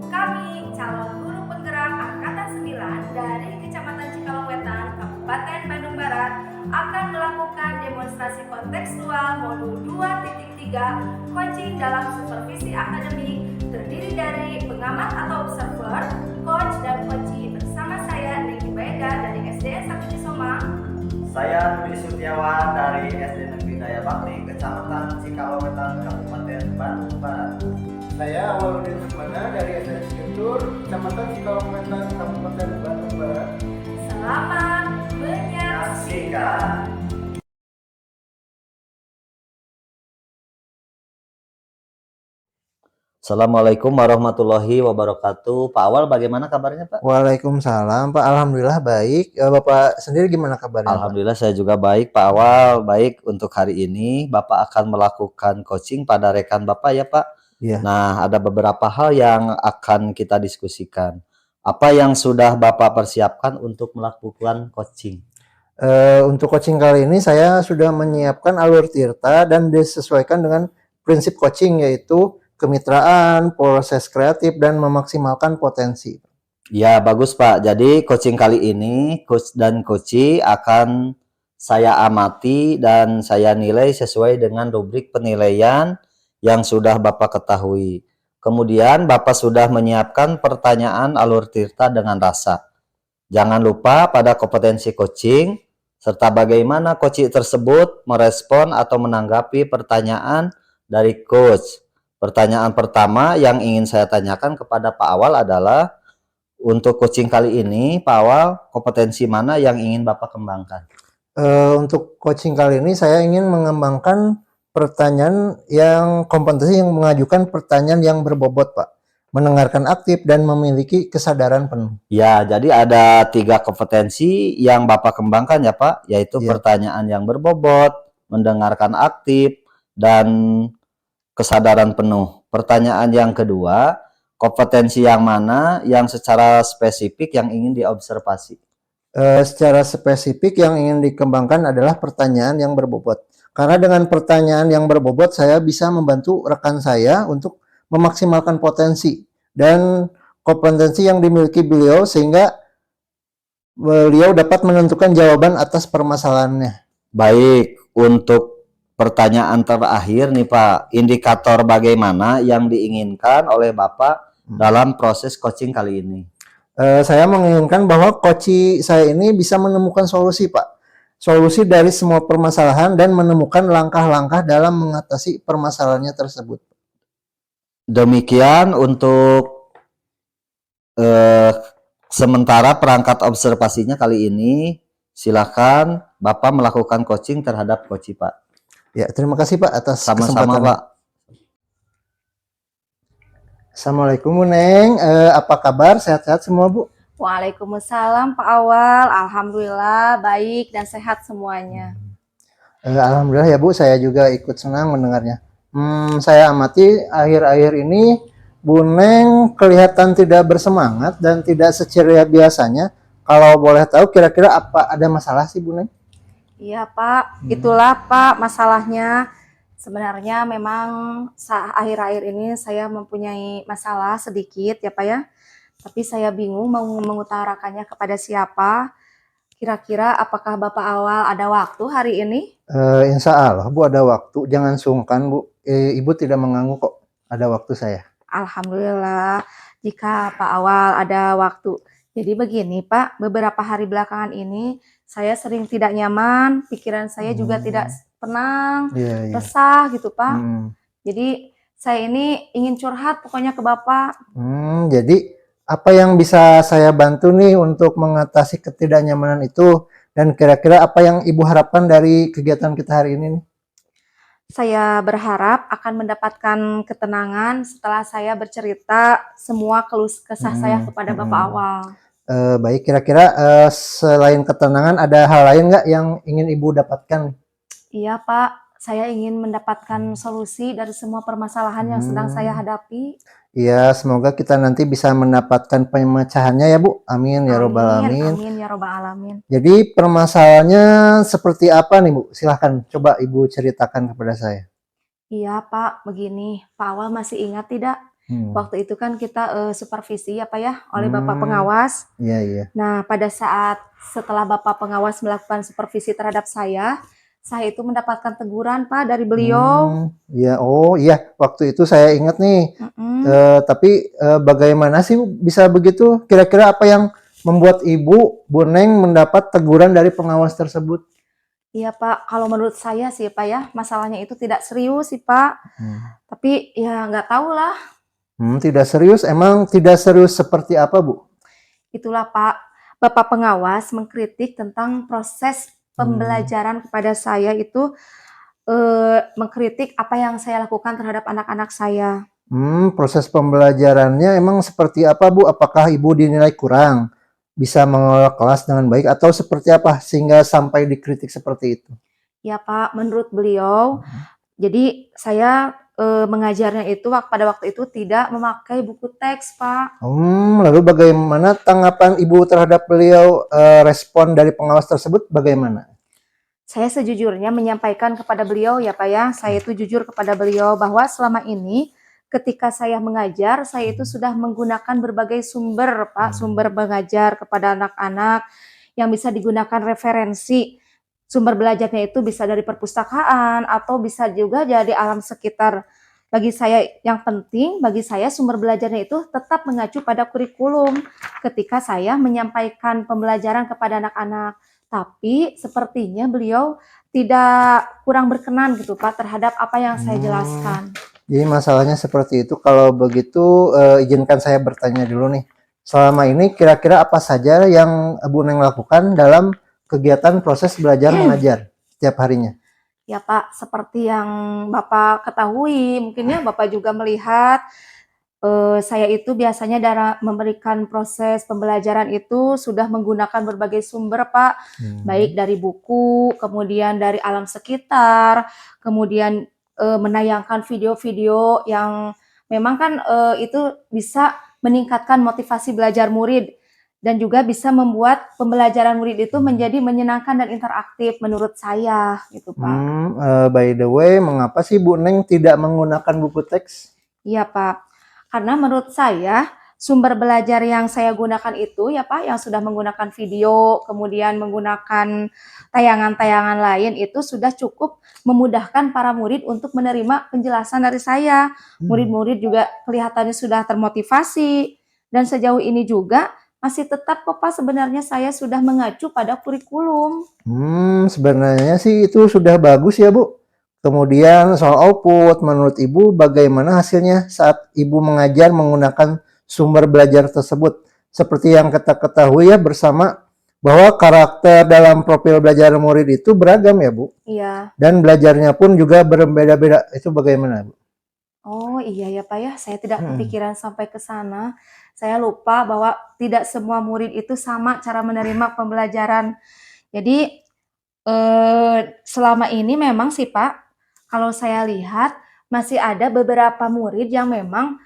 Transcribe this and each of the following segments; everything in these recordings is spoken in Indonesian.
Kami calon guru penggerak Angkatan 9 dari Kecamatan Cikalongwetan, Kabupaten Bandung Barat akan melakukan demonstrasi kontekstual modul 2.3 coaching dalam supervisi akademik terdiri dari pengamat atau observer, coach dan coachee bersama saya Niki Baeda dari SDN 1 Cisomang. Saya Budi Sutiawan dari SD Negeri Daya Bakti, Kecamatan Cikalongwetan, Kabupaten Bandung Barat. Saya Awaludin Sukmana dari SD Cikuntur, Kecamatan Cikalongwetan, Kabupaten Bandung Barat. Selamat menyaksikan. Assalamualaikum warahmatullahi wabarakatuh. Pak Awal, bagaimana kabarnya Pak? Waalaikumsalam Pak, Alhamdulillah baik. Bapak sendiri gimana kabarnya Pak? Alhamdulillah saya juga baik Pak Awal. Baik, untuk hari ini Bapak akan melakukan coaching pada rekan Bapak ya Pak. Iya. Nah, ada beberapa hal yang akan kita diskusikan. Apa yang sudah Bapak persiapkan untuk melakukan coaching? Untuk coaching kali ini saya sudah menyiapkan alur tirta dan disesuaikan dengan prinsip coaching, yaitu kemitraan, proses kreatif, dan memaksimalkan potensi. Ya, bagus Pak. Jadi coaching kali ini, coach dan coachee akan saya amati dan saya nilai sesuai dengan rubrik penilaian yang sudah Bapak ketahui. Kemudian Bapak sudah menyiapkan pertanyaan alur tirta dengan rasa. Jangan lupa pada kompetensi coaching, serta bagaimana coachee tersebut merespon atau menanggapi pertanyaan dari coach. Pertanyaan pertama yang ingin saya tanyakan kepada Pak Awal adalah, untuk coaching kali ini, Pak Awal, kompetensi mana yang ingin Bapak kembangkan? Untuk coaching kali ini saya ingin mengembangkan pertanyaan yang kompetensi yang mengajukan pertanyaan yang berbobot Pak. Mendengarkan aktif dan memiliki kesadaran penuh. Ya, jadi ada 3 kompetensi yang Bapak kembangkan ya Pak, yaitu Ya. pertanyaan yang berbobot, mendengarkan aktif, dan kesadaran penuh. Pertanyaan yang kedua, kompetensi yang mana yang secara spesifik yang ingin diobservasi? Secara spesifik yang ingin dikembangkan adalah pertanyaan yang berbobot. Karena dengan pertanyaan yang berbobot saya bisa membantu rekan saya untuk memaksimalkan potensi dan kompetensi yang dimiliki beliau sehingga beliau dapat menentukan jawaban atas permasalahannya. Baik, untuk pertanyaan terakhir nih Pak, indikator bagaimana yang diinginkan oleh Bapak dalam proses coaching kali ini? Saya menginginkan bahwa coach saya ini bisa menemukan solusi Pak. Solusi dari semua permasalahan dan menemukan langkah-langkah dalam mengatasi permasalahannya tersebut. Demikian untuk sementara perangkat observasinya kali ini. Silakan Bapak melakukan coaching terhadap coachee Pak. Ya, terima kasih Pak atas Sama-sama Pak. Assalamualaikum Bu Neng, apa kabar? Sehat-sehat semua Bu? Waalaikumsalam Pak Awal, Alhamdulillah baik dan sehat semuanya. Alhamdulillah ya Bu, saya juga ikut senang mendengarnya. Saya amati akhir-akhir ini Bu Neng kelihatan tidak bersemangat dan tidak seceria biasanya. Kalau boleh tahu kira-kira apa ada masalah sih Bu Neng? Iya Pak, itulah Pak masalahnya. Sebenarnya memang akhir-akhir ini saya mempunyai masalah sedikit ya Pak ya. Tapi saya bingung mau mengutarakannya kepada siapa. Kira-kira apakah Bapak Awal ada waktu hari ini? Insya Allah Bu ada waktu, jangan sungkan Bu. Ibu tidak mengganggu kok, ada waktu saya. Alhamdulillah jika Pak Awal ada waktu. Jadi begini Pak, beberapa hari belakangan ini saya sering tidak nyaman, pikiran saya juga tidak tenang, resah gitu Pak. Jadi saya ini ingin curhat pokoknya ke Bapak. Jadi apa yang bisa saya bantu nih untuk mengatasi ketidaknyamanan itu, dan kira-kira apa yang Ibu harapkan dari kegiatan kita hari ini nih? Saya berharap akan mendapatkan ketenangan setelah saya bercerita semua keluh kesah saya kepada Bapak Awal. Baik, kira-kira selain ketenangan ada hal lain nggak yang ingin Ibu dapatkan? Iya Pak, saya ingin mendapatkan solusi dari semua permasalahan yang sedang saya hadapi. Iya, semoga kita nanti bisa mendapatkan pemecahannya ya Bu. Amin ya robbal alamin. Amin ya robbal alamin. Jadi permasalahannya seperti apa nih Bu? Silahkan coba Ibu ceritakan kepada saya. Iya Pak, begini, Pak Awal masih ingat tidak? Waktu itu kan kita supervisi ya Pak ya oleh Bapak pengawas. Iya, iya. Nah, pada saat setelah Bapak pengawas melakukan supervisi terhadap saya itu mendapatkan teguran Pak dari beliau. Iya, oh iya, waktu itu saya ingat nih. Tapi bagaimana sih bisa begitu? Kira-kira apa yang membuat Ibu, Bu Neng mendapat teguran dari pengawas tersebut? Iya Pak, kalau menurut saya sih Pak ya, masalahnya itu tidak serius sih Pak. Tapi ya nggak tahu lah. Tidak serius? Emang tidak serius seperti apa, Bu? Itulah Pak, Bapak pengawas mengkritik tentang proses pembelajaran kepada saya itu mengkritik apa yang saya lakukan terhadap anak-anak saya. Proses pembelajarannya emang seperti apa, Bu? Apakah Ibu dinilai kurang? Bisa mengelola kelas dengan baik atau seperti apa sehingga sampai dikritik seperti itu? Ya Pak, menurut beliau, jadi saya mengajarnya itu pada waktu itu tidak memakai buku teks, Pak. Lalu bagaimana tanggapan Ibu terhadap beliau, respon dari pengawas tersebut bagaimana? Saya sejujurnya menyampaikan kepada beliau ya Pak ya, saya itu jujur kepada beliau bahwa selama ini ketika saya mengajar, saya itu sudah menggunakan berbagai sumber Pak, sumber mengajar kepada anak-anak yang bisa digunakan referensi. Sumber belajarnya itu bisa dari perpustakaan atau bisa juga dari alam sekitar. Bagi saya yang penting, bagi saya sumber belajarnya itu tetap mengacu pada kurikulum ketika saya menyampaikan pembelajaran kepada anak-anak. Tapi sepertinya beliau tidak kurang berkenan gitu Pak terhadap apa yang saya jelaskan. Jadi masalahnya seperti itu. Kalau begitu izinkan saya bertanya dulu nih. Selama ini kira-kira apa saja yang Bu Neng lakukan dalam kegiatan proses belajar mengajar setiap harinya? Ya Pak, seperti yang Bapak ketahui, mungkin ya Bapak juga melihat saya itu biasanya memberikan proses pembelajaran itu sudah menggunakan berbagai sumber Pak, baik dari buku, kemudian dari alam sekitar, kemudian menayangkan video-video yang memang kan itu bisa meningkatkan motivasi belajar murid dan juga bisa membuat pembelajaran murid itu menjadi menyenangkan dan interaktif menurut saya gitu Pak. By the way, mengapa sih Bu Neng tidak menggunakan buku teks? Iya Pak, karena menurut saya sumber belajar yang saya gunakan itu ya Pak, yang sudah menggunakan video, kemudian menggunakan tayangan-tayangan lain itu sudah cukup memudahkan para murid untuk menerima penjelasan dari saya. Murid-murid juga kelihatannya sudah termotivasi dan sejauh ini juga masih tetap kok Pak sebenarnya saya sudah mengacu pada kurikulum. Sebenarnya sih itu sudah bagus ya Bu. Kemudian soal output, menurut Ibu bagaimana hasilnya saat Ibu mengajar menggunakan sumber belajar tersebut? Seperti yang kita ketahui ya bersama bahwa karakter dalam profil belajar murid itu beragam ya Bu? Iya. Dan belajarnya pun juga berbeda-beda. Itu bagaimana Bu? Oh iya ya Pak ya, saya tidak kepikiran sampai ke sana. Saya lupa bahwa tidak semua murid itu sama cara menerima pembelajaran. Jadi selama ini memang sih Pak, kalau saya lihat masih ada beberapa murid yang memang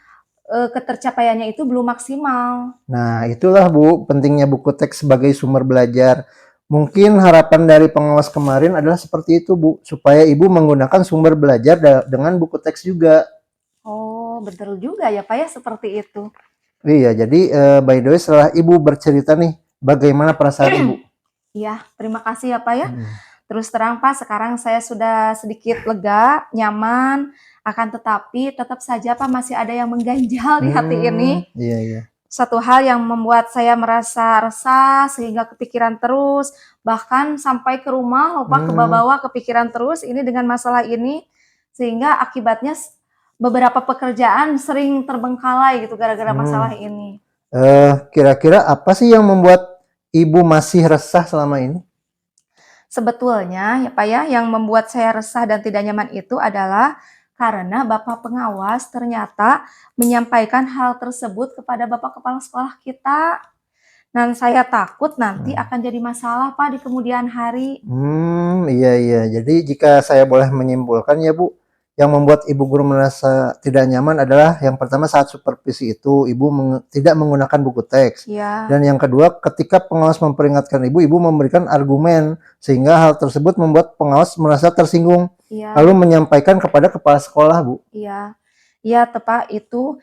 ketercapaiannya itu belum maksimal. Nah, itulah Bu, pentingnya buku teks sebagai sumber belajar. Mungkin harapan dari pengawas kemarin adalah seperti itu Bu, supaya Ibu menggunakan sumber belajar dengan buku teks juga. Oh, betul juga ya Pak ya, seperti itu. Iya, jadi by the way setelah Ibu bercerita nih, bagaimana perasaan Ibu? Iya, terima kasih ya Pak ya. Terus terang Pak, sekarang saya sudah sedikit lega, nyaman, akan tetapi tetap saja Pak masih ada yang mengganjal di hati ini. Iya, iya. Satu hal yang membuat saya merasa resah sehingga kepikiran terus, bahkan sampai ke rumah lupa ke bawah kepikiran terus ini dengan masalah ini, sehingga akibatnya beberapa pekerjaan sering terbengkalai gitu gara-gara masalah ini. Kira-kira apa sih yang membuat Ibu masih resah selama ini? Sebetulnya ya Pak ya, yang membuat saya resah dan tidak nyaman itu adalah karena Bapak pengawas ternyata menyampaikan hal tersebut kepada Bapak kepala sekolah kita. Dan saya takut nanti akan jadi masalah Pak di kemudian hari. Iya, iya. Jadi jika saya boleh menyimpulkan ya Bu, yang membuat Ibu guru merasa tidak nyaman adalah yang pertama saat supervisi itu Ibu tidak menggunakan buku teks. Ya. Dan yang kedua ketika pengawas memperingatkan Ibu, Ibu memberikan argumen sehingga hal tersebut membuat pengawas merasa tersinggung. Ya. Lalu menyampaikan kepada kepala sekolah Bu. Iya, iya tepat itu.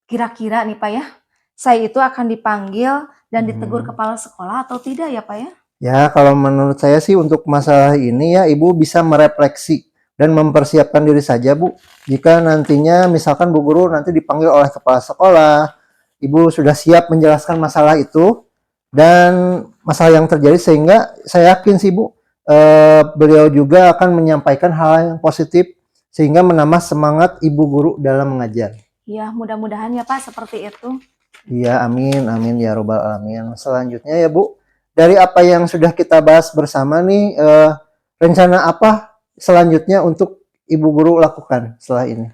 Kira-kira nih Pak ya, saya itu akan dipanggil dan ditegur Hmm. kepala sekolah atau tidak ya Pak ya? Ya, kalau menurut saya sih untuk masalah ini ya Ibu bisa merefleksi dan mempersiapkan diri saja Bu. Jika nantinya misalkan Bu Guru nanti dipanggil oleh kepala sekolah, Ibu sudah siap menjelaskan masalah itu dan masalah yang terjadi sehingga saya yakin sih Bu, beliau juga akan menyampaikan hal yang positif sehingga menambah semangat Ibu Guru dalam mengajar. Ya, mudah-mudahan ya Pak seperti itu. Iya, amin, amin ya robbal alamin. Selanjutnya ya Bu, dari apa yang sudah kita bahas bersama nih, rencana apa selanjutnya untuk Ibu Guru lakukan setelah ini?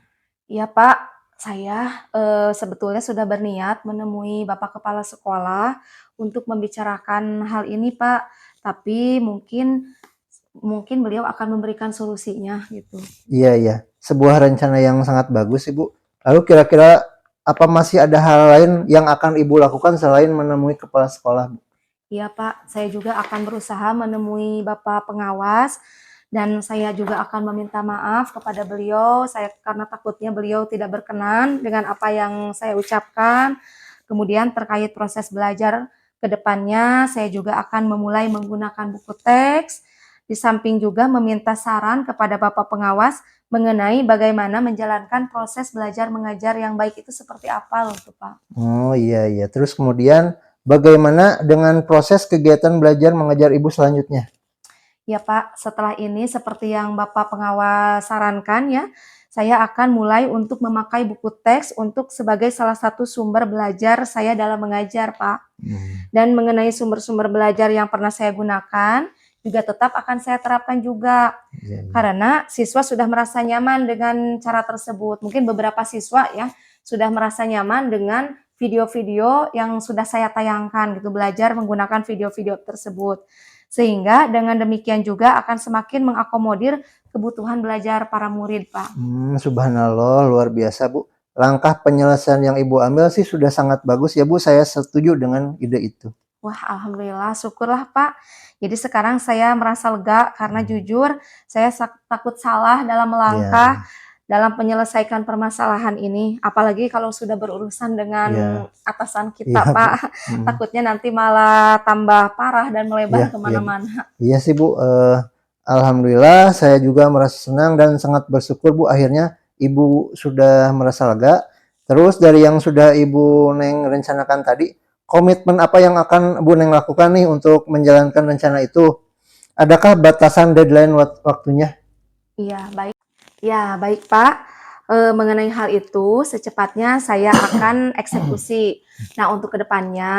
Ya Pak, saya sebetulnya sudah berniat menemui Bapak Kepala Sekolah untuk membicarakan hal ini Pak, tapi mungkin beliau akan memberikan solusinya gitu. Iya, iya, sebuah rencana yang sangat bagus Ibu. Lalu kira-kira apa masih ada hal lain yang akan Ibu lakukan selain menemui kepala sekolah? Iya Pak, saya juga akan berusaha menemui Bapak pengawas dan saya juga akan meminta maaf kepada beliau karena takutnya beliau tidak berkenan dengan apa yang saya ucapkan. Kemudian terkait proses belajar ke depannya, saya juga akan memulai menggunakan buku teks. Di samping juga meminta saran kepada Bapak pengawas mengenai bagaimana menjalankan proses belajar mengajar yang baik itu seperti apa loh tuh Pak. Oh iya, iya. Terus kemudian bagaimana dengan proses kegiatan belajar mengajar Ibu selanjutnya? Ya Pak, setelah ini seperti yang Bapak pengawas sarankan ya, saya akan mulai untuk memakai buku teks untuk sebagai salah satu sumber belajar saya dalam mengajar Pak. Dan mengenai sumber-sumber belajar yang pernah saya gunakan, juga tetap akan saya terapkan juga. Iya, iya. Karena siswa sudah merasa nyaman dengan cara tersebut. Mungkin beberapa siswa ya sudah merasa nyaman dengan video-video yang sudah saya tayangkan gitu, belajar menggunakan video-video tersebut. Sehingga dengan demikian juga akan semakin mengakomodir kebutuhan belajar para murid, Pak. Subhanallah, luar biasa Bu. Langkah penyelesaian yang Ibu ambil sih sudah sangat bagus ya Bu, saya setuju dengan ide itu. Wah, alhamdulillah, syukurlah Pak. Jadi sekarang saya merasa lega karena jujur saya takut salah dalam melangkah Iya, dalam menyelesaikan permasalahan ini. Apalagi kalau sudah berurusan dengan iya, atasan iya kita, Bu. Pak. Takutnya nanti malah tambah parah dan Iya, melebar iya Bu. kemana-mana. Iya sih Bu, alhamdulillah saya juga merasa senang dan sangat bersyukur Bu akhirnya Ibu sudah merasa lega. Terus dari yang sudah Ibu Neng rencanakan tadi, komitmen apa yang akan Bu Neng lakukan nih untuk menjalankan rencana itu? Adakah batasan deadline waktunya? Iya, baik. Ya, baik Pak. Mengenai hal itu, secepatnya saya akan eksekusi. Nah, untuk kedepannya,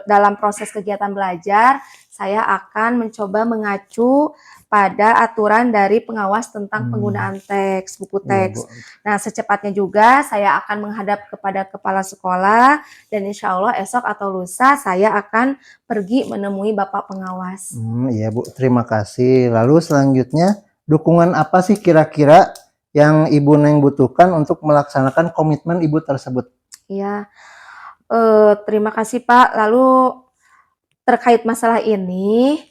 dalam proses kegiatan belajar, saya akan mencoba mengacu pada aturan dari pengawas tentang penggunaan teks, buku Iya Bu. teks. Nah, secepatnya juga saya akan menghadap kepada kepala sekolah dan insya Allah esok atau lusa saya akan pergi menemui Bapak pengawas. Iya Bu, terima kasih. Lalu selanjutnya, dukungan apa sih kira-kira yang Ibu Neng butuhkan untuk melaksanakan komitmen Ibu tersebut? Ya, terima kasih Pak. Lalu terkait masalah ini,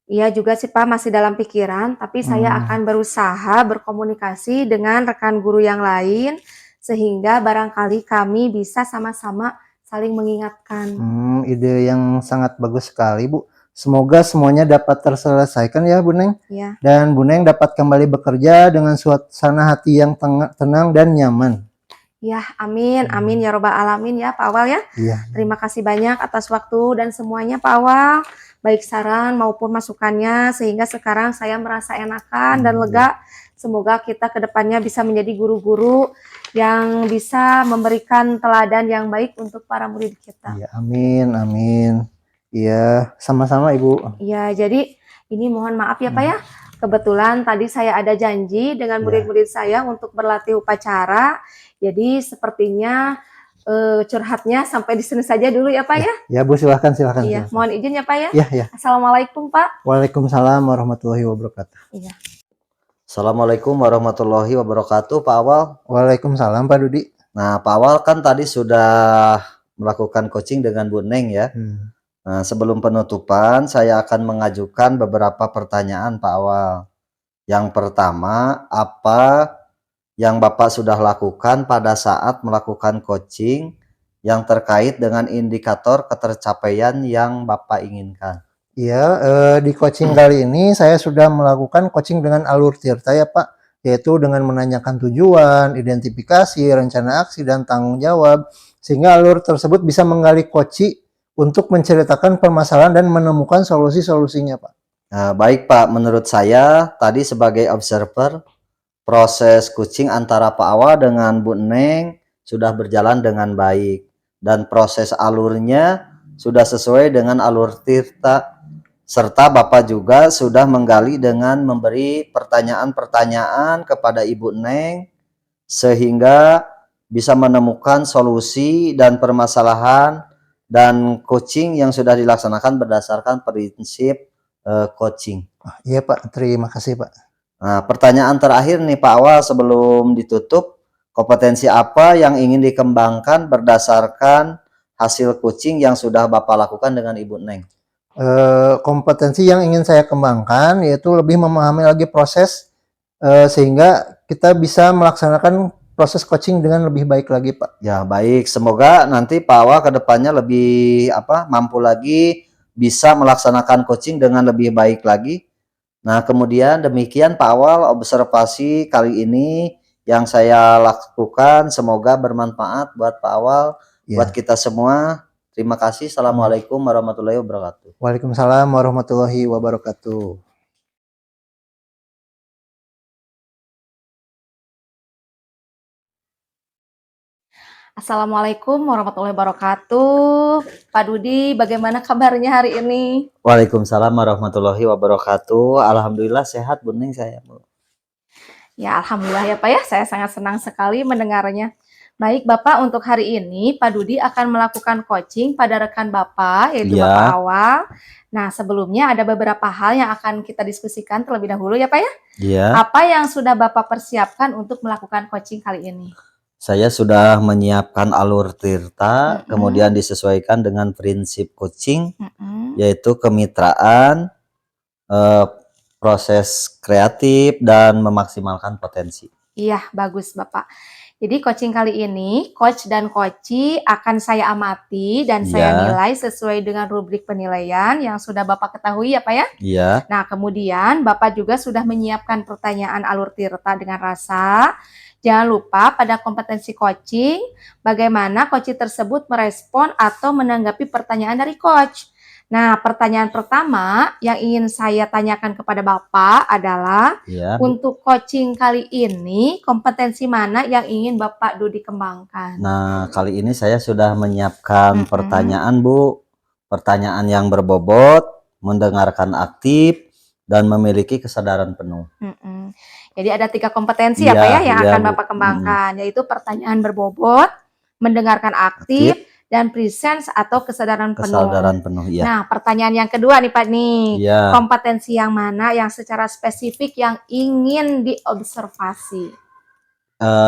ya juga sih Pak masih dalam pikiran, tapi saya akan berusaha berkomunikasi dengan rekan guru yang lain sehingga barangkali kami bisa sama-sama saling mengingatkan. Ide yang sangat bagus sekali Bu. Semoga semuanya dapat terselesaikan ya Bu Neng. Ya, Dan Bu Neng dapat kembali bekerja dengan suasana hati yang tenang dan nyaman. ya amin, amin ya robbal alamin ya Pak Awal ya. Iya. Terima kasih banyak atas waktu dan semuanya Pak Awal, baik saran maupun masukannya sehingga sekarang saya merasa enakan dan lega. Semoga kita kedepannya bisa menjadi guru-guru yang bisa memberikan teladan yang baik untuk para murid kita. Iya, amin, amin. Iya, sama-sama Ibu. Ya, jadi ini mohon maaf ya Pak ya. Kebetulan tadi saya ada janji dengan murid-murid saya untuk berlatih upacara. Jadi sepertinya curhatnya sampai di sini saja dulu ya Pak ya. Ya Bu, silahkan, silahkan. Iya, Silahkan. mohon izin ya Pak ya. Iya, iya. Assalamualaikum Pak. Waalaikumsalam warahmatullahi wabarakatuh. Iya. Assalamualaikum warahmatullahi wabarakatuh, Pak Awal. Waalaikumsalam Pak Dudi. Nah, Pak Awal kan tadi sudah melakukan coaching dengan Bu Neng ya. Nah, sebelum penutupan, saya akan mengajukan beberapa pertanyaan, Pak Awal. Yang pertama, apa yang Bapak sudah lakukan pada saat melakukan coaching yang terkait dengan indikator ketercapaian yang Bapak inginkan? Iya, di coaching kali ini saya sudah melakukan coaching dengan alur Tirta ya Pak, yaitu dengan menanyakan tujuan, identifikasi, rencana aksi, dan tanggung jawab, sehingga alur tersebut bisa menggali coaching untuk menceritakan permasalahan dan menemukan solusi-solusinya Pak. Baik Pak, menurut saya tadi sebagai observer, proses coaching antara Pak Awa dengan Bu Neng sudah berjalan dengan baik dan proses alurnya sudah sesuai dengan alur Tirta, serta Bapak juga sudah menggali dengan memberi pertanyaan-pertanyaan kepada Ibu Neng sehingga bisa menemukan solusi dan permasalahan dan coaching yang sudah dilaksanakan berdasarkan prinsip coaching. Iya Pak, terima kasih Pak. Nah, pertanyaan terakhir nih Pak Awal sebelum ditutup, kompetensi apa yang ingin dikembangkan berdasarkan hasil coaching yang sudah Bapak lakukan dengan Ibu Neng? Kompetensi yang ingin saya kembangkan yaitu lebih memahami lagi proses sehingga kita bisa melaksanakan proses coaching dengan lebih baik lagi Pak. Ya baik, semoga nanti Pak Awal kedepannya lebih mampu lagi bisa melaksanakan coaching dengan lebih baik lagi. Nah kemudian demikian Pak Awal observasi kali ini yang saya lakukan, semoga bermanfaat buat Pak Awal, buat kita semua. Terima kasih. Assalamualaikum warahmatullahi wabarakatuh. Waalaikumsalam warahmatullahi wabarakatuh. Assalamualaikum warahmatullahi wabarakatuh. Pak Dudi, bagaimana kabarnya hari ini? Waalaikumsalam warahmatullahi wabarakatuh. Alhamdulillah sehat Bu Neng saya, Bu. Ya, alhamdulillah ya Pak ya. Saya sangat senang sekali mendengarnya. Baik Bapak, untuk hari ini Pak Dudi akan melakukan coaching pada rekan Bapak, yaitu Iya. Bapak Awal. Nah, sebelumnya ada beberapa hal yang akan kita diskusikan terlebih dahulu ya Pak ya. Iya. Apa yang sudah Bapak persiapkan untuk melakukan coaching kali ini? Saya sudah menyiapkan alur Tirta, kemudian disesuaikan dengan prinsip coaching, yaitu kemitraan, proses kreatif, dan memaksimalkan potensi. Iya, bagus Bapak. Jadi coaching kali ini, coach dan coachee akan saya amati dan saya nilai sesuai dengan rubrik penilaian yang sudah Bapak ketahui ya Pak ya? Iya. Nah, kemudian Bapak juga sudah menyiapkan pertanyaan alur Tirta dengan rasa. Jangan lupa pada kompetensi coaching, bagaimana coachee tersebut merespon atau menanggapi pertanyaan dari coach. Nah, pertanyaan pertama yang ingin saya tanyakan kepada Bapak adalah, untuk coaching kali ini, kompetensi mana yang ingin Bapak Dudi kembangkan? Nah, kali ini saya sudah menyiapkan pertanyaan, Bu. Pertanyaan yang berbobot, mendengarkan aktif, dan memiliki kesadaran penuh. Jadi ada 3 kompetensi ya Pak ya yang akan Bapak kembangkan, yaitu pertanyaan berbobot, mendengarkan aktif, dan presence atau kesadaran penuh. Kesadaran penuh, ya. Nah, pertanyaan yang kedua nih Pak nih, kompetensi yang mana yang secara spesifik yang ingin diobservasi?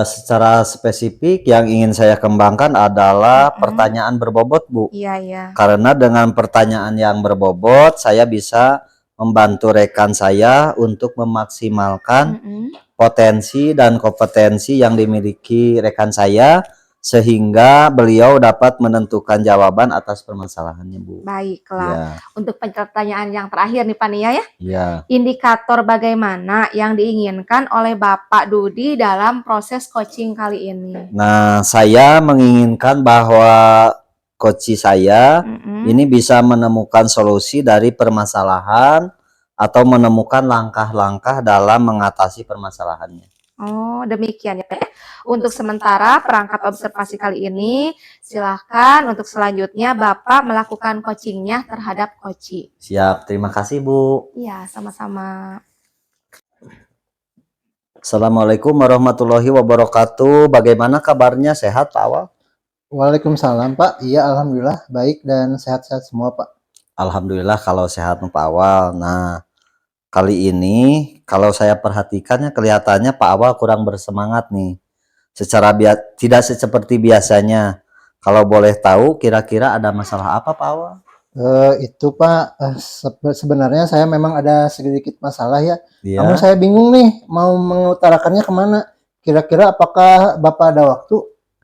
Secara spesifik yang ingin saya kembangkan adalah pertanyaan berbobot, Bu. Iya. Karena dengan pertanyaan yang berbobot, saya bisa membantu rekan saya untuk memaksimalkan potensi dan kompetensi yang dimiliki rekan saya, sehingga beliau dapat menentukan jawaban atas permasalahannya, Bu. Baiklah. Untuk pertanyaan yang terakhir nih Pak Nia ya. Iya. Indikator bagaimana yang diinginkan oleh Bapak Dudi dalam proses coaching kali ini? Nah, saya menginginkan bahwa coach saya ini bisa menemukan solusi dari permasalahan atau menemukan langkah-langkah dalam mengatasi permasalahannya. Oh, demikian ya Pak. Untuk sementara perangkat observasi kali ini, silahkan untuk selanjutnya Bapak melakukan coachingnya terhadap coachee. Siap, terima kasih Bu. Iya, sama-sama. Assalamualaikum warahmatullahi wabarakatuh. Bagaimana kabarnya, sehat Pak Awal? Waalaikumsalam Pak, iya alhamdulillah baik dan sehat-sehat semua Pak. Alhamdulillah kalau sehat Pak Awal. Nah, kali ini kalau saya perhatikannya kelihatannya Pak Awal kurang bersemangat nih. Tidak seperti biasanya. Kalau boleh tahu kira-kira ada masalah apa Pak Awal? Itu Pak, sebenarnya saya memang ada sedikit masalah ya. Iya. Namun saya bingung nih mau mengutarakannya kemana. Kira-kira apakah Bapak ada waktu?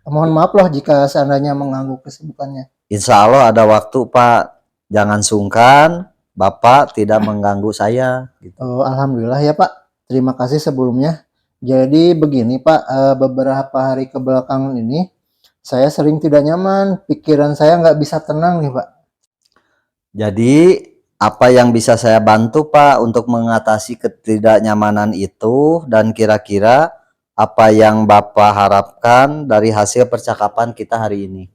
Mohon maaf loh jika seandainya mengganggu kesibukannya. Insya Allah ada waktu Pak, jangan sungkan, Bapak tidak mengganggu saya gitu. Oh, alhamdulillah ya Pak. Terima kasih sebelumnya. Jadi begini Pak, beberapa hari kebelakangan ini saya sering tidak nyaman, pikiran saya nggak bisa tenang nih Pak. Jadi apa yang bisa saya bantu Pak untuk mengatasi ketidaknyamanan itu, dan kira-kira apa yang Bapak harapkan dari hasil percakapan kita hari ini?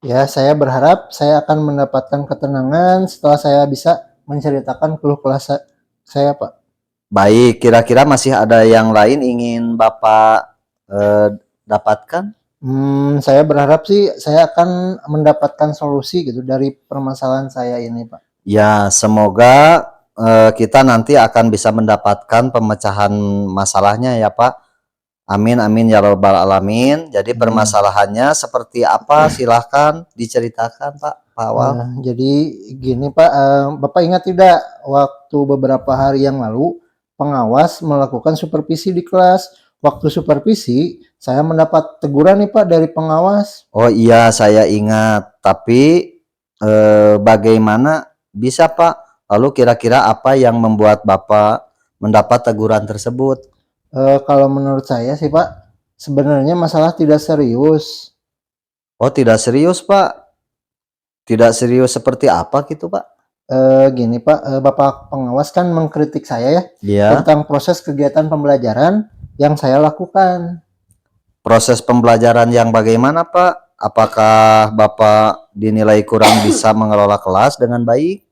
Ya, saya berharap saya akan mendapatkan ketenangan setelah saya bisa menceritakan keluh kesah saya Pak. Baik, kira-kira masih ada yang lain ingin Bapak dapatkan? Saya berharap sih saya akan mendapatkan solusi gitu dari permasalahan saya ini Pak. Ya, semoga kita nanti akan bisa mendapatkan pemecahan masalahnya ya Pak. Amin amin ya robbal alamin. Jadi permasalahannya seperti apa? Silahkan diceritakan Pak Awal. Jadi gini Pak, Bapak ingat tidak waktu beberapa hari yang lalu pengawas melakukan supervisi di kelas. Waktu supervisi saya mendapat teguran nih Pak dari pengawas. Oh iya saya ingat. Tapi bagaimana bisa Pak? Lalu kira-kira apa yang membuat Bapak mendapat teguran tersebut? Kalau menurut saya sih Pak, sebenarnya masalah tidak serius. Oh tidak serius Pak? Tidak serius seperti apa gitu Pak? Gini Pak, Bapak pengawas kan mengkritik saya ya Iya. tentang proses kegiatan pembelajaran yang saya lakukan. Proses pembelajaran yang bagaimana Pak? Apakah Bapak dinilai kurang bisa mengelola kelas dengan baik?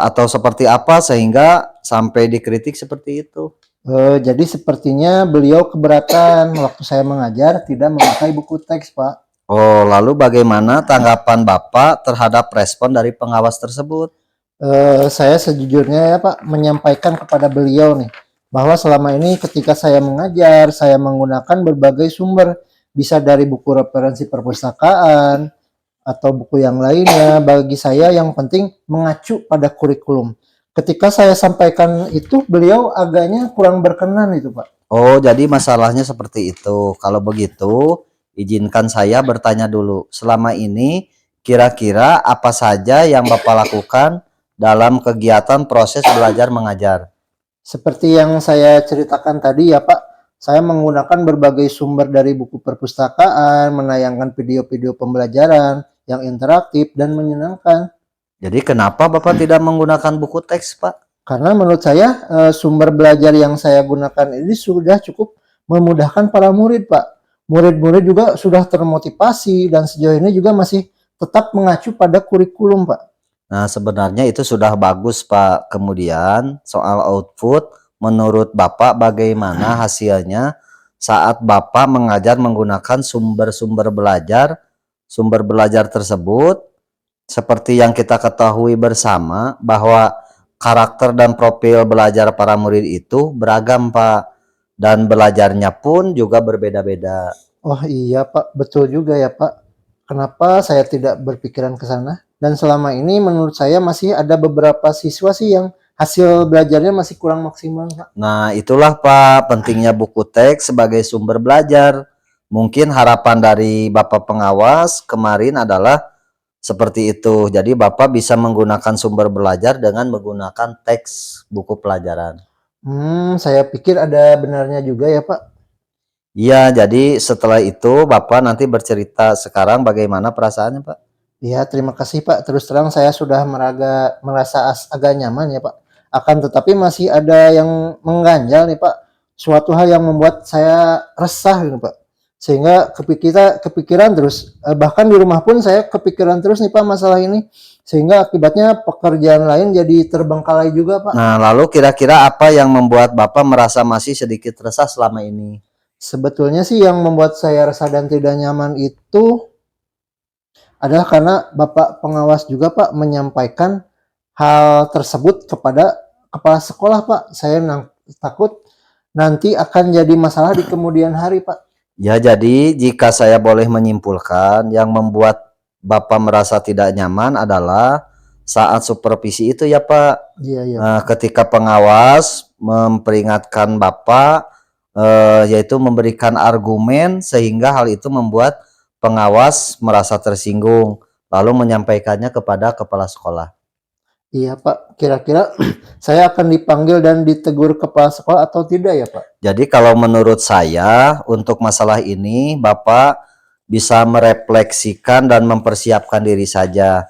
Atau seperti apa sehingga sampai dikritik seperti itu? Jadi sepertinya beliau keberatan waktu saya mengajar tidak memakai buku teks Pak. Oh, lalu bagaimana tanggapan Bapak terhadap respon dari pengawas tersebut? Saya sejujurnya ya Pak menyampaikan kepada beliau nih bahwa selama ini ketika saya mengajar saya menggunakan berbagai sumber, bisa dari buku referensi perpustakaan atau buku yang lainnya. Bagi saya yang penting mengacu pada kurikulum. Ketika saya sampaikan itu beliau agaknya kurang berkenan itu Pak. Oh, jadi masalahnya seperti itu. Kalau begitu, izinkan saya bertanya dulu. Selama ini kira-kira apa saja yang Bapak lakukan dalam kegiatan proses belajar mengajar? Seperti yang saya ceritakan tadi ya Pak, saya menggunakan berbagai sumber dari buku perpustakaan, menayangkan video-video pembelajaran yang interaktif dan menyenangkan. Jadi kenapa Bapak tidak menggunakan buku teks, Pak? Karena menurut saya sumber belajar yang saya gunakan ini sudah cukup memudahkan para murid Pak. Murid-murid juga sudah termotivasi dan sejauh ini juga masih tetap mengacu pada kurikulum Pak. Nah, sebenarnya itu sudah bagus, Pak. Kemudian soal output, menurut Bapak bagaimana hasilnya saat Bapak mengajar menggunakan sumber-sumber belajar tersebut? Seperti yang kita ketahui bersama bahwa karakter dan profil belajar para murid itu beragam, Pak. Dan belajarnya pun juga berbeda-beda. Oh iya Pak, betul juga ya Pak. Kenapa saya tidak berpikiran ke sana? Dan selama ini menurut saya masih ada beberapa siswa sih yang hasil belajarnya masih kurang maksimal Pak. Nah, itulah Pak pentingnya buku teks sebagai sumber belajar. Mungkin harapan dari Bapak pengawas kemarin adalah seperti itu. Jadi Bapak bisa menggunakan sumber belajar dengan menggunakan teks buku pelajaran. Saya pikir ada benarnya juga ya Pak. Iya, jadi setelah itu Bapak nanti bercerita sekarang bagaimana perasaannya Pak. Ya, terima kasih Pak. Terus terang saya sudah merasa agak nyaman ya Pak. Akan tetapi masih ada yang mengganjal nih Pak. Suatu hal yang membuat saya resah gitu Pak. Sehingga kepikiran terus. Bahkan di rumah pun saya kepikiran terus nih Pak masalah ini. Sehingga akibatnya pekerjaan lain jadi terbengkalai juga Pak. Nah, lalu kira-kira apa yang membuat Bapak merasa masih sedikit resah selama ini? Sebetulnya sih yang membuat saya resah dan tidak nyaman itu adalah karena Bapak pengawas juga Pak menyampaikan hal tersebut kepada kepala sekolah Pak. Saya takut nanti akan jadi masalah di kemudian hari Pak. Ya, jadi jika saya boleh menyimpulkan, yang membuat Bapak merasa tidak nyaman adalah saat supervisi itu ya Pak. Iya, iya. Ketika pengawas memperingatkan Bapak yaitu memberikan argumen sehingga hal itu membuat pengawas merasa tersinggung, lalu menyampaikannya kepada kepala sekolah. Iya Pak, kira-kira saya akan dipanggil dan ditegur kepala sekolah atau tidak ya Pak? Jadi kalau menurut saya untuk masalah ini Bapak bisa merefleksikan dan mempersiapkan diri saja.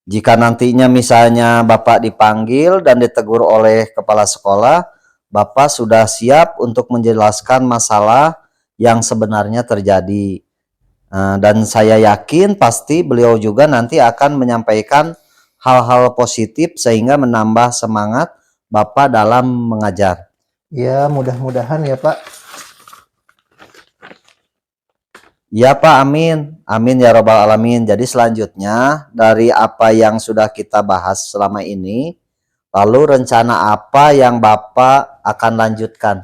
Jika nantinya misalnya Bapak dipanggil dan ditegur oleh kepala sekolah, Bapak sudah siap untuk menjelaskan masalah yang sebenarnya terjadi. Dan saya yakin pasti beliau juga nanti akan menyampaikan hal-hal positif sehingga menambah semangat Bapak dalam mengajar. Ya, mudah-mudahan ya Pak. Ya Pak, amin. Amin ya robbal alamin. Jadi selanjutnya dari apa yang sudah kita bahas selama ini, lalu rencana apa yang Bapak akan lanjutkan?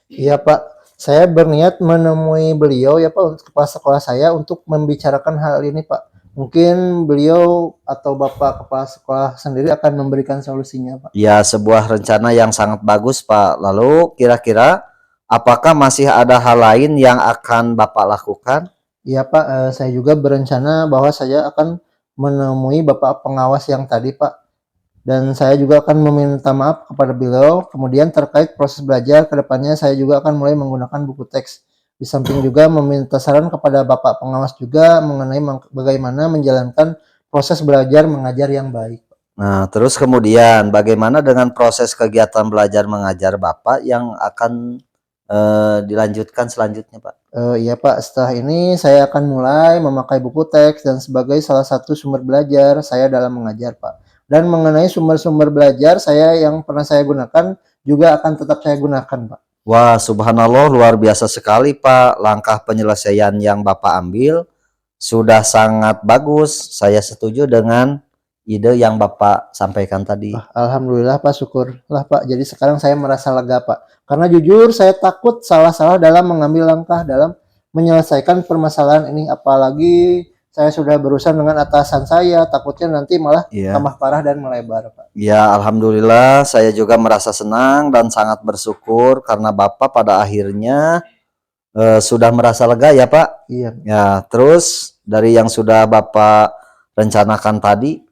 Iya Pak, saya berniat menemui beliau ya Pak, untuk kepala sekolah saya untuk membicarakan hal ini Pak. Mungkin beliau atau Bapak kepala sekolah sendiri akan memberikan solusinya Pak. Ya, sebuah rencana yang sangat bagus Pak. Lalu kira-kira apakah masih ada hal lain yang akan Bapak lakukan? Iya Pak, saya juga berencana bahwa saya akan menemui Bapak pengawas yang tadi Pak. Dan saya juga akan meminta maaf kepada beliau. Kemudian terkait proses belajar ke depannya saya juga akan mulai menggunakan buku teks. Di samping juga meminta saran kepada Bapak pengawas juga mengenai bagaimana menjalankan proses belajar mengajar yang baik. Nah, terus kemudian bagaimana dengan proses kegiatan belajar mengajar Bapak yang akan dilanjutkan selanjutnya Pak? Iya Pak, setelah ini saya akan mulai memakai buku teks dan sebagai salah satu sumber belajar saya dalam mengajar Pak. Dan mengenai sumber-sumber belajar saya yang pernah saya gunakan juga akan tetap saya gunakan Pak. Wah, subhanallah, luar biasa sekali Pak. Langkah penyelesaian yang Bapak ambil sudah sangat bagus. Saya setuju dengan ide yang Bapak sampaikan tadi. Alhamdulillah Pak, syukurlah Pak. Jadi sekarang saya merasa lega Pak. Karena jujur saya takut salah-salah dalam mengambil langkah dalam menyelesaikan permasalahan ini. Apalagi saya sudah berurusan dengan atasan saya, takutnya nanti malah tambah parah dan melebar Pak. Ya, alhamdulillah saya juga merasa senang dan sangat bersyukur karena Bapak pada akhirnya sudah merasa lega ya Pak. Iya. Ya, terus dari yang sudah Bapak rencanakan tadi,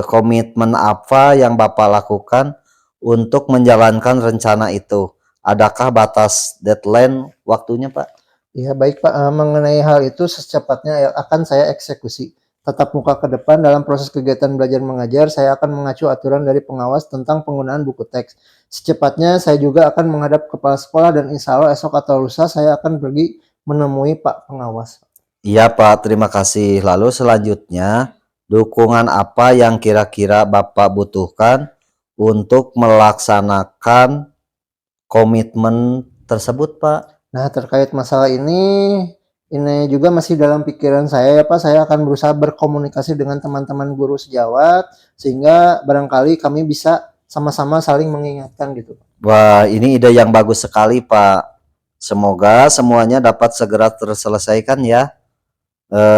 komitmen apa yang Bapak lakukan untuk menjalankan rencana itu? Adakah batas deadline waktunya Pak? Ya baik Pak, mengenai hal itu secepatnya akan saya eksekusi. Tatap muka ke depan dalam proses kegiatan belajar mengajar, saya akan mengacu aturan dari pengawas tentang penggunaan buku teks. Secepatnya saya juga akan menghadap kepala sekolah dan insya Allah esok atau lusa saya akan pergi menemui Pak pengawas. Iya Pak, terima kasih. Lalu selanjutnya, dukungan apa yang kira-kira Bapak butuhkan untuk melaksanakan komitmen tersebut Pak? Nah, terkait masalah ini juga masih dalam pikiran saya ya Pak. Saya akan berusaha berkomunikasi dengan teman-teman guru sejawat sehingga barangkali kami bisa sama-sama saling mengingatkan gitu. Wah, ini ide yang bagus sekali Pak. Semoga semuanya dapat segera terselesaikan ya.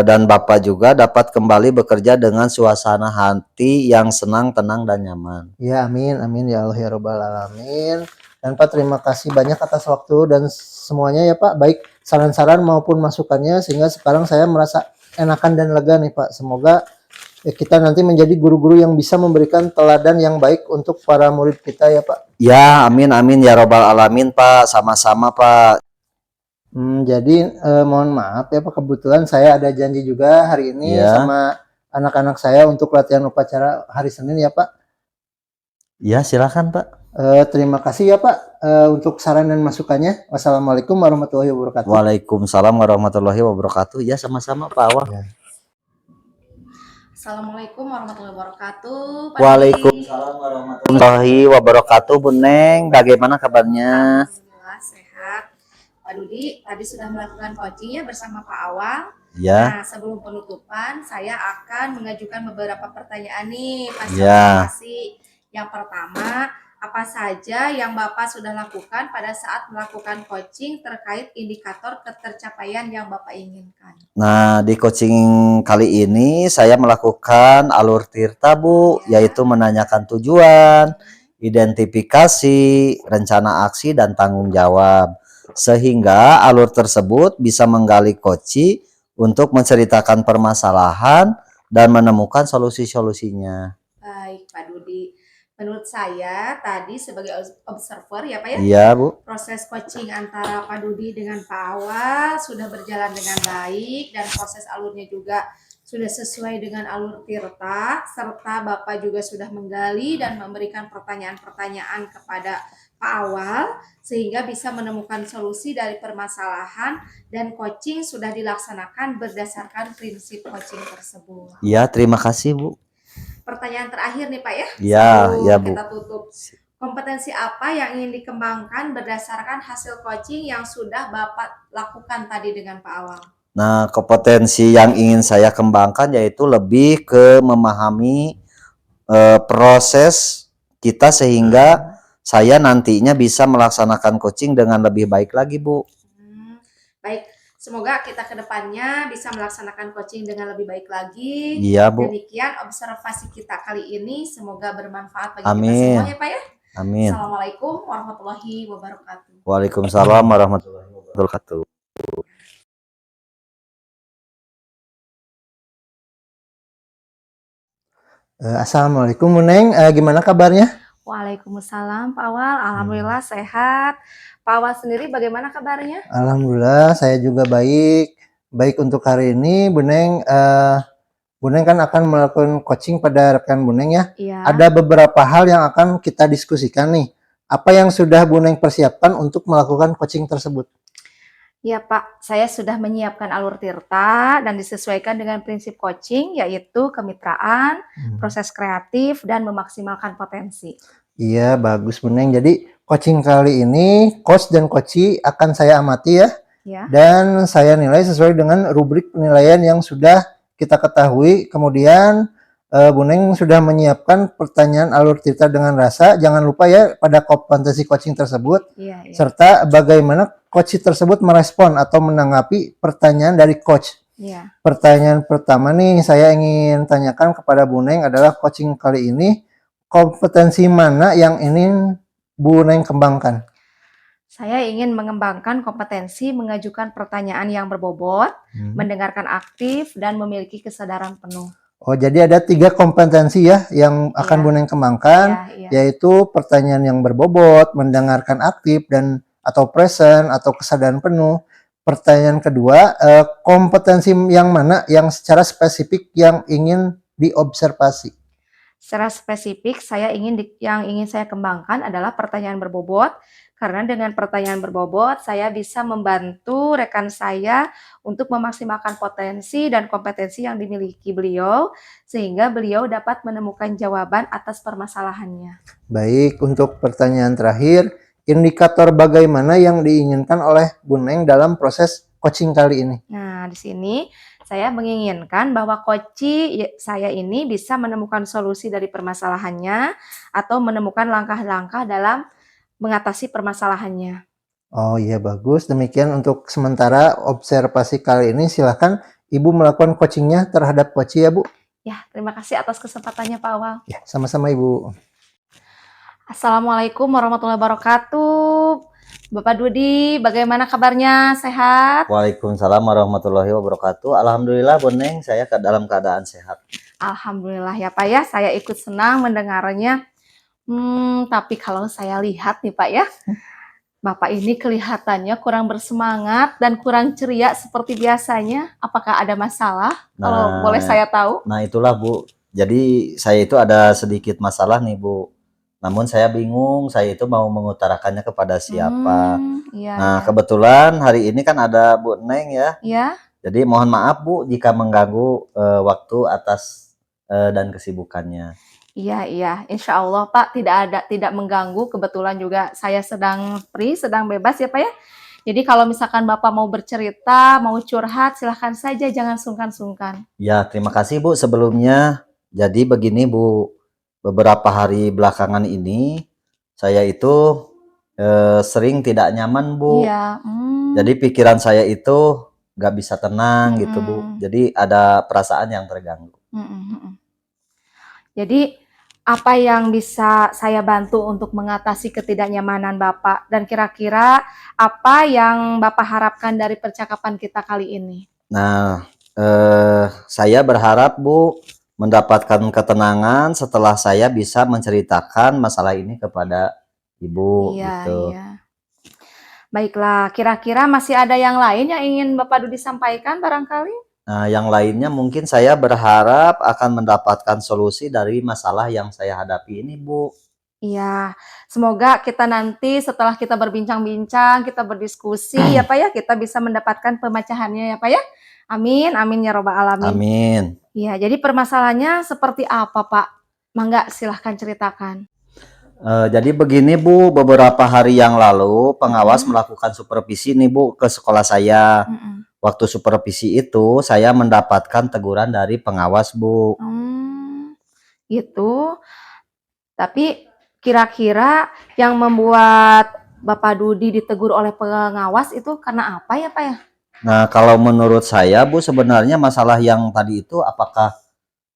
Dan Bapak juga dapat kembali bekerja dengan suasana hati yang senang, tenang, dan nyaman. Ya, amin, amin ya Allah ya Rabbal Alamin. Dan Pak, terima kasih banyak atas waktu dan semuanya ya Pak, baik saran-saran maupun masukannya, sehingga sekarang saya merasa enakan dan lega nih Pak. Semoga kita nanti menjadi guru-guru yang bisa memberikan teladan yang baik untuk para murid kita ya Pak. Ya, amin amin ya robbal alamin Pak, sama-sama Pak. Jadi mohon maaf ya Pak, kebetulan saya ada janji juga hari ini sama anak-anak saya untuk latihan upacara hari Senin ya Pak. Ya, silakan Pak. Terima kasih ya Pak untuk saran dan masukannya. Wassalamualaikum warahmatullahi wabarakatuh. Waalaikumsalam warahmatullahi wabarakatuh. Ya, sama-sama Pak Awang. Ya. Assalamualaikum warahmatullahi wabarakatuh. Waalaikumsalam warahmatullahi wabarakatuh. Bu Neng, bagaimana kabarnya? Alhamdulillah sehat. Pak Dudi tadi sudah melakukan coaching ya bersama Pak Awang. Ya. Nah, sebelum penutupan saya akan mengajukan beberapa pertanyaan nih Pak. Yang pertama, apa saja yang Bapak sudah lakukan pada saat melakukan coaching terkait indikator ketercapaian yang Bapak inginkan? Nah, di coaching kali ini saya melakukan alur tirta Bu, yaitu menanyakan tujuan, identifikasi, rencana aksi, dan tanggung jawab. sehingga alur tersebut bisa menggali koci untuk menceritakan permasalahan dan menemukan solusi-solusinya. Baik, Pak Dudi. Menurut saya tadi sebagai observer ya Pak ya, Iya, Bu. proses coaching antara Pak Dudi dengan Pak Awal sudah berjalan dengan baik dan proses alurnya juga sudah sesuai dengan alur Tirta, serta Bapak juga sudah menggali dan memberikan pertanyaan-pertanyaan kepada Pak Awal sehingga bisa menemukan solusi dari permasalahan dan coaching sudah dilaksanakan berdasarkan prinsip coaching tersebut. Iya, terima kasih, Bu. Pertanyaan terakhir nih Pak ya, Iya, sebelum iya, Bu. kita tutup. Kompetensi apa yang ingin dikembangkan berdasarkan hasil coaching yang sudah Bapak lakukan tadi dengan Pak Awal? Nah, kompetensi yang ingin saya kembangkan yaitu lebih ke memahami proses kita sehingga saya nantinya bisa melaksanakan coaching dengan lebih baik lagi, Bu. Baik, semoga kita ke depannya bisa melaksanakan coaching dengan lebih baik lagi. Iya, Bu. Demikian observasi kita kali ini, semoga bermanfaat bagi kita Amin. semuanya Pak ya. Amin. Assalamualaikum warahmatullahi wabarakatuh. Waalaikumsalam warahmatullahi wabarakatuh. Assalamualaikum Bu Neng, gimana kabarnya? Waalaikumsalam Pak Awal, alhamdulillah sehat. Pak Awal sendiri bagaimana kabarnya? Alhamdulillah saya juga baik. Baik untuk hari ini Bu Neng, Bu Neng kan akan melakukan coaching pada rekan Bu Neng ya. Iya. Ada beberapa hal yang akan kita diskusikan nih. Apa yang sudah Bu Neng persiapkan untuk melakukan coaching tersebut? Ya Pak, saya sudah menyiapkan alur Tirta dan disesuaikan dengan prinsip coaching yaitu kemitraan, proses kreatif, dan memaksimalkan potensi. Iya, bagus Bu Neng. Jadi coaching kali ini, coach dan coachee akan saya amati ya. Ya. Dan saya nilai sesuai dengan rubrik penilaian yang sudah kita ketahui. Kemudian Bu Neng sudah menyiapkan pertanyaan alur Tirta dengan rasa. Jangan lupa ya pada kompetensi coaching tersebut. Iya. Serta bagaimana coach tersebut merespon atau menanggapi pertanyaan dari coach. Iya. Pertanyaan pertama nih saya ingin tanyakan kepada Bu Neng adalah coaching kali ini kompetensi mana yang ingin Bu Neng kembangkan? Saya ingin mengembangkan kompetensi mengajukan pertanyaan yang berbobot, mendengarkan aktif, dan memiliki kesadaran penuh. Oh, jadi ada 3 kompetensi ya yang akan Bu Neng kembangkan, yaitu pertanyaan yang berbobot, mendengarkan aktif, dan atau present atau kesadaran penuh. Pertanyaan kedua, kompetensi yang mana yang secara spesifik yang ingin diobservasi? Secara spesifik, yang ingin saya kembangkan adalah pertanyaan berbobot, karena dengan pertanyaan berbobot, saya bisa membantu rekan saya untuk memaksimalkan potensi dan kompetensi yang dimiliki beliau, sehingga beliau dapat menemukan jawaban atas permasalahannya. Baik, untuk pertanyaan terakhir, indikator bagaimana yang diinginkan oleh Bu Neng dalam proses coaching kali ini? Nah, di sini saya menginginkan bahwa coaching saya ini bisa menemukan solusi dari permasalahannya atau menemukan langkah-langkah dalam mengatasi permasalahannya. Oh iya, bagus. Demikian untuk sementara observasi kali ini. Silahkan Ibu melakukan coachingnya terhadap coachee ya Bu. Ya, terima kasih atas kesempatannya Pak Awal. Ya, sama-sama Ibu. Assalamualaikum warahmatullahi wabarakatuh. Bapak Dudi, bagaimana kabarnya? Sehat? Waalaikumsalam warahmatullahi wabarakatuh. Alhamdulillah Bu Neng, saya dalam keadaan sehat. Alhamdulillah ya Pak ya, saya ikut senang mendengarnya. Tapi kalau saya lihat nih Pak ya, Bapak ini kelihatannya kurang bersemangat dan kurang ceria seperti biasanya. Apakah ada masalah? Kalau boleh saya tahu. Nah itulah Bu, jadi saya itu ada sedikit masalah nih Bu. Namun saya bingung, saya itu mau mengutarakannya kepada siapa. Nah kebetulan hari ini kan ada Bu Neng ya. Iya. Jadi mohon maaf Bu jika mengganggu waktu atas dan kesibukannya. Iya, insya Allah Pak tidak mengganggu. Kebetulan juga saya sedang free, sedang bebas ya Pak ya. Jadi kalau misalkan Bapak mau bercerita, mau curhat, silahkan saja, jangan sungkan-sungkan. Ya, terima kasih Bu sebelumnya. Jadi begini Bu, beberapa hari belakangan ini saya itu sering tidak nyaman Bu. Iya. Jadi pikiran saya itu nggak bisa tenang gitu Bu. Jadi ada perasaan yang terganggu. Jadi Apa yang bisa saya bantu untuk mengatasi ketidaknyamanan Bapak? Dan kira-kira apa yang Bapak harapkan dari percakapan kita kali ini? Nah, saya berharap Bu mendapatkan ketenangan setelah saya bisa menceritakan masalah ini kepada Ibu Iya, gitu. iya. Baiklah, kira-kira masih ada yang lain yang ingin Bapak Dudi sampaikan barangkali? Nah, yang lainnya mungkin saya berharap akan mendapatkan solusi dari masalah yang saya hadapi ini, Bu. Iya, semoga kita nanti setelah kita berbincang-bincang, kita berdiskusi ya Pak ya, kita bisa mendapatkan pemecahannya ya Pak ya. Amin, amin ya robbal alamin. Amin. Iya, jadi permasalahannya seperti apa Pak? Mangga silahkan ceritakan. Jadi begini Bu, beberapa hari yang lalu pengawas Mhm. melakukan supervisi nih Bu ke sekolah saya. Mhm. Waktu supervisi itu saya mendapatkan teguran dari pengawas Bu. Gitu. Tapi kira-kira yang membuat Bapak Dudi ditegur oleh pengawas itu karena apa ya Pak ya? Nah, kalau menurut saya Bu sebenarnya masalah yang tadi itu apakah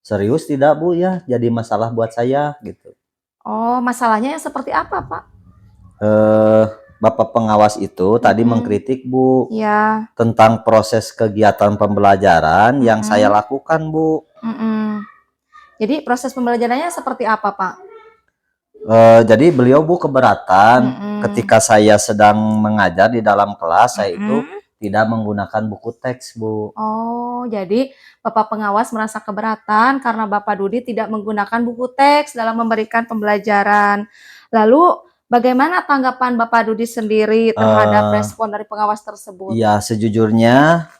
serius tidak Bu ya jadi masalah buat saya gitu. Oh, masalahnya yang seperti apa Pak? Eh, Bapak pengawas itu tadi mengkritik Bu Ya. tentang proses kegiatan pembelajaran yang saya lakukan Bu. Jadi proses pembelajarannya seperti apa Pak? Jadi beliau Bu keberatan ketika saya sedang mengajar di dalam kelas saya itu tidak menggunakan buku teks Bu. Oh, jadi Bapak pengawas merasa keberatan karena Bapak Dudi tidak menggunakan buku teks dalam memberikan pembelajaran. Lalu bagaimana tanggapan Bapak Dudi sendiri terhadap respon dari pengawas tersebut? Ya sejujurnya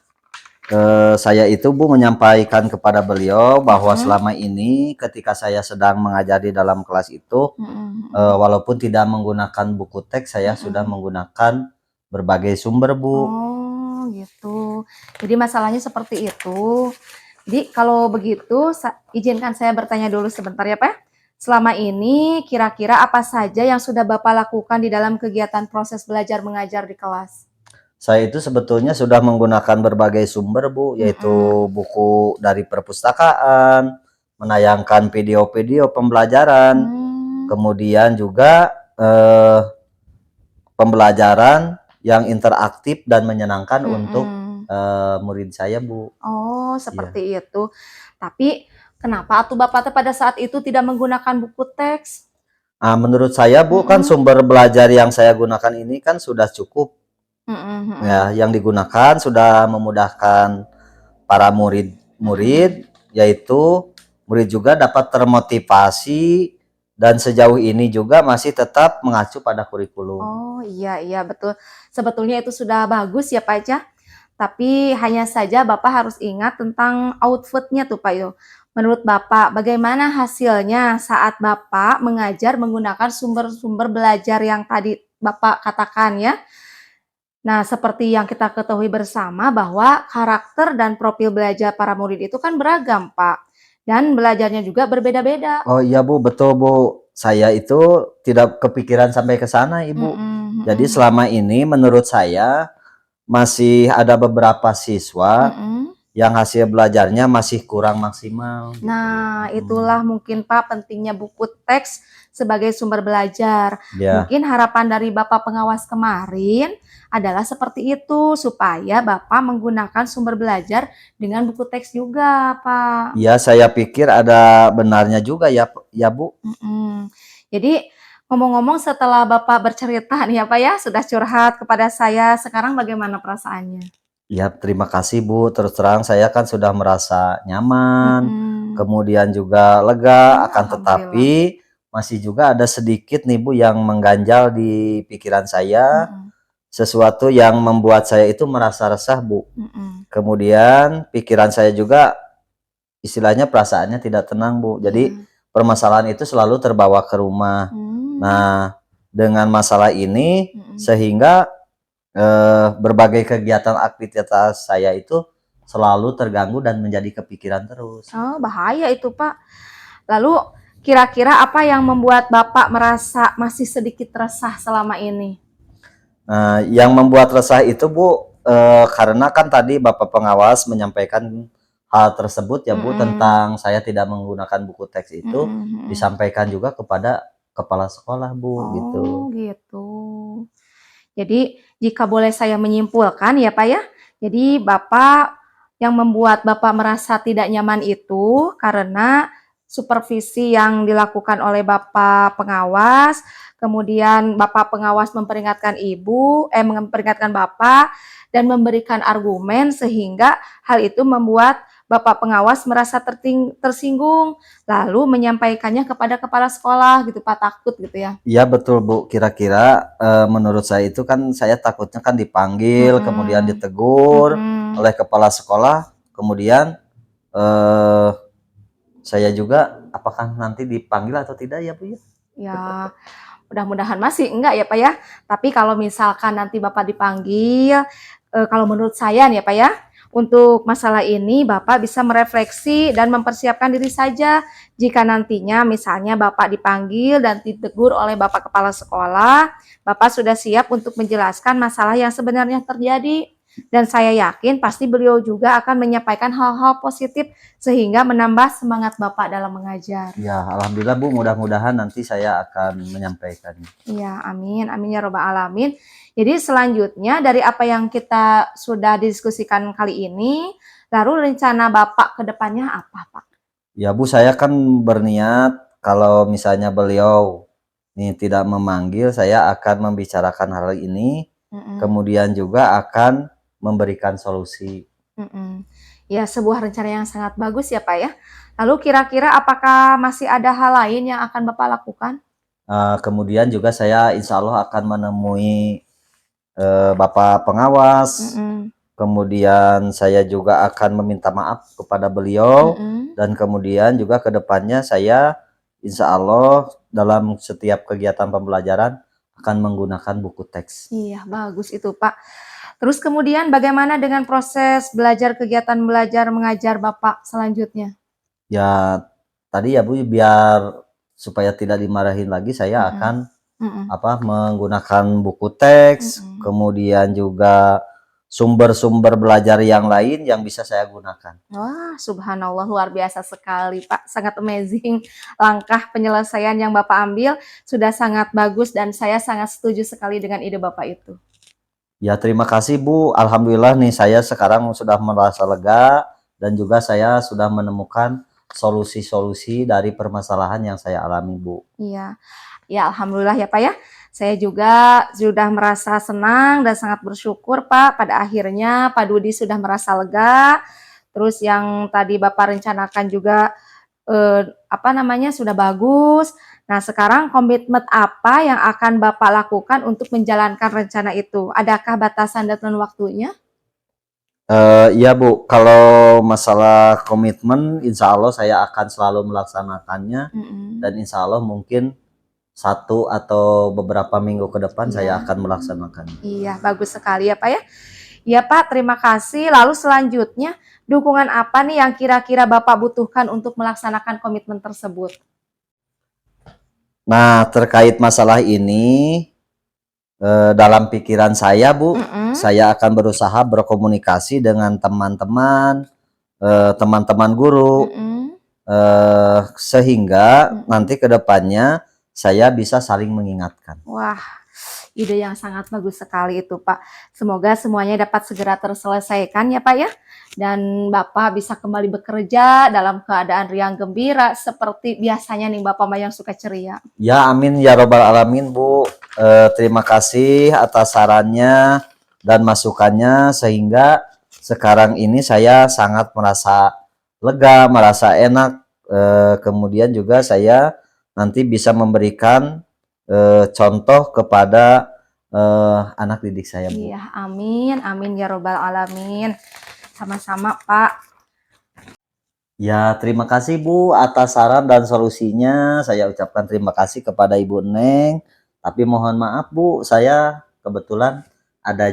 saya itu Bu menyampaikan kepada beliau bahwa selama ini ketika saya sedang mengajar di dalam kelas itu walaupun tidak menggunakan buku teks saya sudah menggunakan berbagai sumber Bu. Oh, gitu. Jadi masalahnya seperti itu. Jadi kalau begitu izinkan saya bertanya dulu sebentar ya Pak. Selama ini kira-kira apa saja yang sudah Bapak lakukan di dalam kegiatan proses belajar mengajar di kelas? Saya itu sebetulnya sudah menggunakan berbagai sumber Bu, yaitu buku dari perpustakaan, menayangkan video-video pembelajaran, kemudian juga pembelajaran yang interaktif dan menyenangkan untuk murid saya Bu. Oh, seperti itu. Tapi kenapa tuh Bapak pada saat itu tidak menggunakan buku teks? Nah, menurut saya Bu kan sumber belajar yang saya gunakan ini kan sudah cukup. Ya, yang digunakan sudah memudahkan para murid-murid, yaitu murid juga dapat termotivasi dan sejauh ini juga masih tetap mengacu pada kurikulum. Oh iya iya betul. Sebetulnya itu sudah bagus ya Pak ya. Tapi hanya saja Bapak harus ingat tentang outputnya tuh Pak Yo. Menurut Bapak, bagaimana hasilnya saat Bapak mengajar menggunakan sumber-sumber belajar yang tadi Bapak katakan ya? Nah, seperti yang kita ketahui bersama bahwa karakter dan profil belajar para murid itu kan beragam, Pak. Dan belajarnya juga berbeda-beda. Oh iya Bu, betul Bu. Saya itu tidak kepikiran sampai ke sana Ibu. Jadi selama ini menurut saya masih ada beberapa siswa yang hasil belajarnya masih kurang maksimal. Nah, itulah mungkin Pak pentingnya buku teks sebagai sumber belajar. Ya. Mungkin harapan dari Bapak pengawas kemarin adalah seperti itu supaya Bapak menggunakan sumber belajar dengan buku teks juga, Pak. Ya, saya pikir ada benarnya juga ya, ya Bu. Jadi ngomong-ngomong setelah Bapak bercerita nih ya Pak ya, sudah curhat kepada saya, sekarang bagaimana perasaannya? Ya, terima kasih Bu. Terus terang saya kan sudah merasa nyaman, kemudian juga lega, akan tetapi masih juga ada sedikit nih Bu yang mengganjal di pikiran saya, sesuatu yang membuat saya itu merasa resah Bu. Kemudian pikiran saya juga istilahnya perasaannya tidak tenang Bu. Jadi permasalahan itu selalu terbawa ke rumah. Nah, dengan masalah ini sehingga berbagai kegiatan aktivitas saya itu selalu terganggu dan menjadi kepikiran terus. Oh, bahaya itu Pak. Lalu kira-kira apa yang membuat Bapak merasa masih sedikit resah selama ini? Nah, yang membuat resah itu Bu, karena kan tadi Bapak pengawas menyampaikan hal tersebut ya Bu, Mm-mm. tentang saya tidak menggunakan buku teks itu Mm-mm. disampaikan juga kepada kepala sekolah Bu, gitu. Oh, gitu. Jadi, jika boleh saya menyimpulkan ya Pak ya, jadi Bapak yang membuat Bapak merasa tidak nyaman itu karena supervisi yang dilakukan oleh Bapak pengawas, kemudian Bapak pengawas memperingatkan Bapak dan memberikan argumen sehingga hal itu membuat Bapak pengawas merasa tersinggung, lalu menyampaikannya kepada kepala sekolah gitu Pak, takut gitu ya. Iya betul Bu, kira-kira menurut saya itu kan saya takutnya kan dipanggil, kemudian Mm-mm. ditegur Mm-mm. oleh kepala sekolah, kemudian eh, saya juga apakah nanti dipanggil atau tidak ya Bu ya? Ya, mudah-mudahan masih enggak ya Pak ya. Tapi kalau misalkan nanti Bapak dipanggil, kalau menurut saya nih ya Pak ya, untuk masalah ini Bapak bisa merefleksi dan mempersiapkan diri saja. Jika nantinya misalnya Bapak dipanggil dan ditegur oleh Bapak kepala sekolah, Bapak sudah siap untuk menjelaskan masalah yang sebenarnya terjadi. Dan saya yakin pasti beliau juga akan menyampaikan hal-hal positif sehingga menambah semangat Bapak dalam mengajar. Ya, alhamdulillah Bu, mudah-mudahan nanti saya akan menyampaikannya. Iya, amin, amin ya robbal alamin. Jadi selanjutnya dari apa yang kita sudah diskusikan kali ini, lalu rencana Bapak ke depannya apa, Pak? Ya Bu, saya kan berniat kalau misalnya beliau ini tidak memanggil, saya akan membicarakan hal ini, Mm-mm, kemudian juga akan memberikan solusi. mm-mm. Ya, sebuah rencana yang sangat bagus ya, Pak ya. Lalu kira-kira apakah masih ada hal lain yang akan Bapak lakukan? Kemudian juga saya insya Allah akan menemui Bapak pengawas, Mm-mm, kemudian saya juga akan meminta maaf kepada beliau, mm-mm. dan kemudian juga ke depannya saya insya Allah dalam setiap kegiatan pembelajaran akan menggunakan buku teks. Iya, bagus itu, Pak. Terus kemudian bagaimana dengan proses belajar kegiatan belajar mengajar Bapak selanjutnya? Ya tadi ya Bu, biar supaya tidak dimarahin lagi saya Mm-mm, akan mm-mm, menggunakan buku teks, mm-mm. kemudian juga sumber-sumber belajar yang lain yang bisa saya gunakan. Wah, subhanallah luar biasa sekali, Pak. Sangat amazing. Langkah penyelesaian yang Bapak ambil sudah sangat bagus dan saya sangat setuju sekali dengan ide Bapak itu. Ya terima kasih Bu, alhamdulillah nih saya sekarang sudah merasa lega dan juga saya sudah menemukan solusi-solusi dari permasalahan yang saya alami Bu. Iya. Ya, alhamdulillah ya, Pak ya. Saya juga sudah merasa senang dan sangat bersyukur, Pak. Pada akhirnya Pak Dudi sudah merasa lega. Terus yang tadi Bapak rencanakan juga sudah bagus. Nah, sekarang komitmen apa yang akan Bapak lakukan untuk menjalankan rencana itu? Adakah batasan dan waktunya? Iya Bu, kalau masalah komitmen insya Allah saya akan selalu melaksanakannya, dan Mm-mm. insya Allah mungkin 1 atau beberapa minggu ke depan saya Iya, akan melaksanakannya. iya, bagus sekali ya Pak ya. Iya Pak, terima kasih. Lalu selanjutnya, dukungan apa nih yang kira-kira Bapak butuhkan untuk melaksanakan komitmen tersebut? Nah terkait masalah ini, dalam pikiran saya Bu, Mm-mm. saya akan berusaha berkomunikasi dengan teman-teman, teman-teman guru, Mm-mm. sehingga Mm-mm. nanti ke depannya saya bisa saling mengingatkan. Wah, ide yang sangat bagus sekali itu Pak. Semoga semuanya dapat segera terselesaikan ya Pak ya. Dan Bapak bisa kembali bekerja dalam keadaan riang gembira seperti biasanya nih Bapak mah yang suka ceria. Ya amin ya robbal alamin Bu. Terima kasih atas sarannya dan masukannya sehingga sekarang ini saya sangat merasa lega, merasa enak. Kemudian juga saya nanti bisa memberikan contoh kepada anak didik saya Bu. Iya, amin, amin ya robbal alamin. Sama-sama Pak. Ya, terima kasih Bu atas saran dan solusinya. Saya ucapkan terima kasih kepada Ibu Neng. Tapi mohon maaf Bu, saya kebetulan ada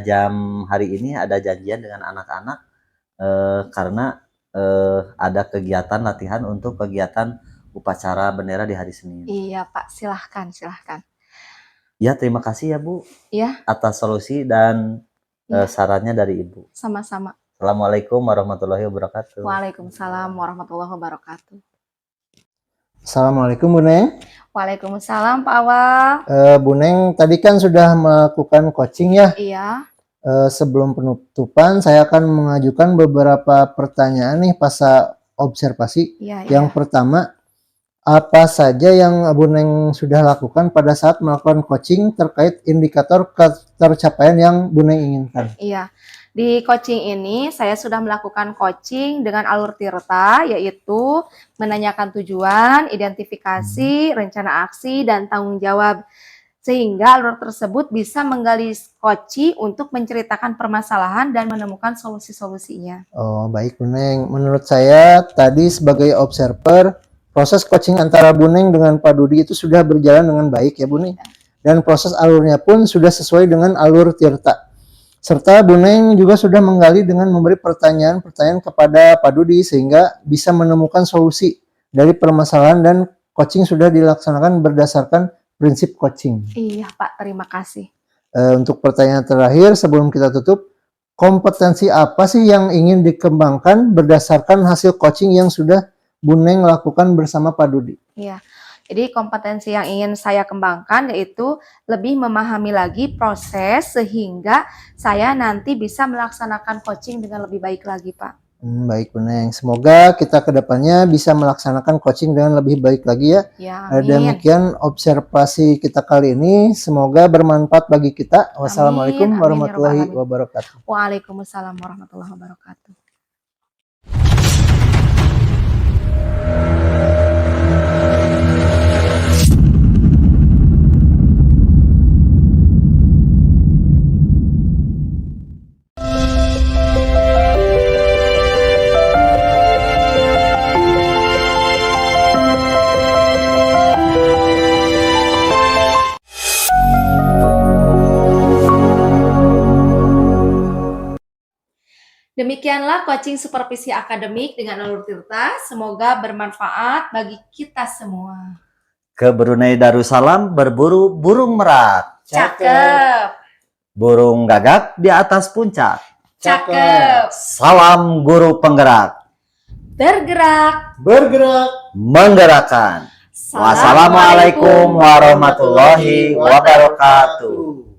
hari ini ada janjian dengan anak-anak karena ada kegiatan latihan untuk kegiatan upacara bendera di hari Senin. Iya Pak, silahkan, silahkan. Ya, terima kasih ya Bu Iya, atas solusi dan iya, sarannya dari Ibu. sama-sama. Assalamualaikum warahmatullahi wabarakatuh. Waalaikumsalam warahmatullahi wabarakatuh. Assalamualaikum Bu Neng. Waalaikumsalam Pak Awal. Bu Neng tadi kan sudah melakukan coaching ya. Iya. Sebelum penutupan saya akan mengajukan beberapa pertanyaan nih pas observasi. Iya. Yang pertama, apa saja yang Bu Neng sudah lakukan pada saat melakukan coaching terkait indikator tercapaian yang Bu Neng inginkan? Iya. Di coaching ini saya sudah melakukan coaching dengan alur Tirta, yaitu menanyakan tujuan, identifikasi, rencana aksi, dan tanggung jawab. Sehingga alur tersebut bisa menggali coaching untuk menceritakan permasalahan dan menemukan solusi-solusinya. Oh, baik Bu Neng. Menurut saya tadi sebagai observer, proses coaching antara Bu Neng dengan Pak Dudi itu sudah berjalan dengan baik ya Bu Neng. Dan proses alurnya pun sudah sesuai dengan alur Tirta. Serta Bu Neng juga sudah menggali dengan memberi pertanyaan-pertanyaan kepada Pak Dudi sehingga bisa menemukan solusi dari permasalahan dan coaching sudah dilaksanakan berdasarkan prinsip coaching. Iya Pak, terima kasih. Untuk pertanyaan terakhir sebelum kita tutup, kompetensi apa sih yang ingin dikembangkan berdasarkan hasil coaching yang sudah Bu Neng lakukan bersama Pak Dudi? Iya. Jadi kompetensi yang ingin saya kembangkan yaitu lebih memahami lagi proses sehingga saya nanti bisa melaksanakan coaching dengan lebih baik lagi Pak. Baik Bu Neng, semoga kita kedepannya bisa melaksanakan coaching dengan lebih baik lagi ya. Ya, amin. Demikian observasi kita kali ini, semoga bermanfaat bagi kita. Wassalamualaikum Amin, warahmatullahi ya Rabbal alamin. wabarakatuh. Waalaikumsalam warahmatullahi wabarakatuh. Demikianlah coaching supervisi akademik dengan alur Tirta. Semoga bermanfaat bagi kita semua. Ke Brunei Darussalam berburu burung merak. Cakep. Burung gagak di atas puncak. Cakep. Salam guru penggerak. Bergerak. Bergerak. Menggerakkan. Wassalamualaikum warahmatullahi wabarakatuh.